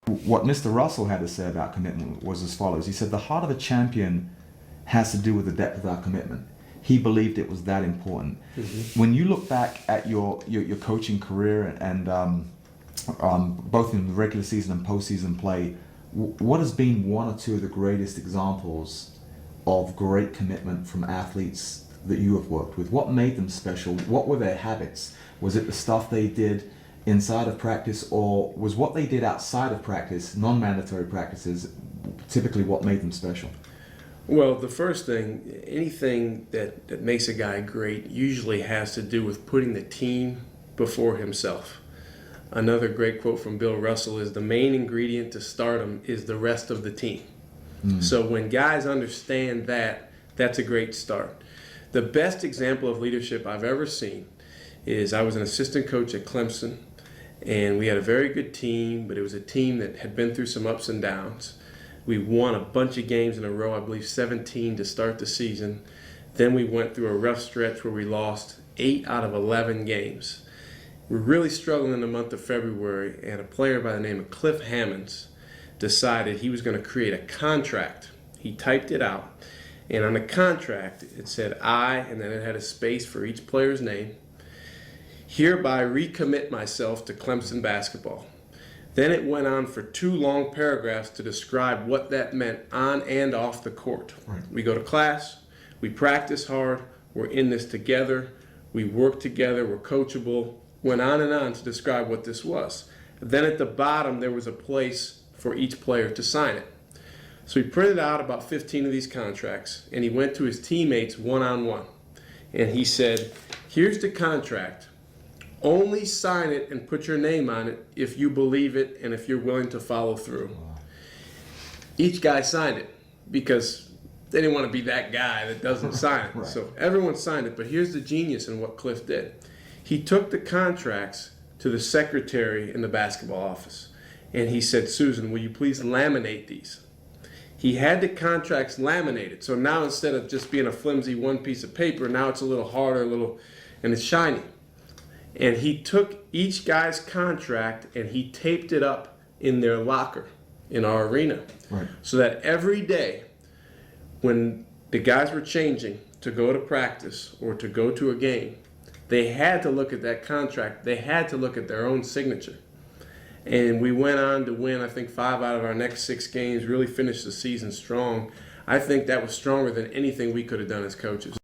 What Mr. Russell had to say about commitment was as follows. He said, the heart of a champion has to do with the depth of our commitment. He believed it was that important. Mm-hmm. When you look back at your coaching career and both in the regular season and postseason play, what has been one or two of the greatest examples of great commitment from athletes that you have worked with? What made them special? What were their habits? Was it the stuff they did inside of practice, or was what they did outside of practice, non-mandatory practices, typically what made them special? Well, the first thing, anything that makes a guy great usually has to do with putting the team before himself. Another great quote from Bill Russell is, the main ingredient to stardom is the rest of the team. So when guys understand that, that's a great start. The best example of leadership I've ever seen is I was an assistant coach at Clemson, and we had a very good team, but it was a team that had been through some ups and downs. We won a bunch of games in a row, I believe 17 to start the season. Then we went through a rough stretch where we lost 8 out of 11 games. We were really struggling in the month of February, and a player by the name of Cliff Hammonds decided he was going to create a contract. He typed it out, and on the contract it said, I, and then it had a space for each player's name, hereby recommit myself to Clemson basketball. Then it went on for 2 long paragraphs to describe what that meant on and off the court. Right. We go to class, we practice hard, we're in this together, we work together, we're coachable. Went on and on to describe what this was. Then at the bottom there was a place for each player to sign it. So he printed out about 15 of these contracts, and he went to his teammates one-on-one. And he said, here's the contract. Only sign it and put your name on it if you believe it and if you're willing to follow through. Each guy signed it because they didn't want to be that guy that doesn't sign it. Right. So everyone signed it, but here's the genius in what Cliff did. He took the contracts to the secretary in the basketball office, and he said, Susan, will you please laminate these? He had the contracts laminated, so now instead of just being a flimsy one piece of paper, now it's a little harder, and it's shiny. And he took each guy's contract and he taped it up in their locker in our arena. Right. So that every day when the guys were changing to go to practice or to go to a game, they had to look at that contract. They had to look at their own signature. And we went on to win, I think, 5 out of our next 6 games, really finished the season strong. I think that was stronger than anything we could have done as coaches.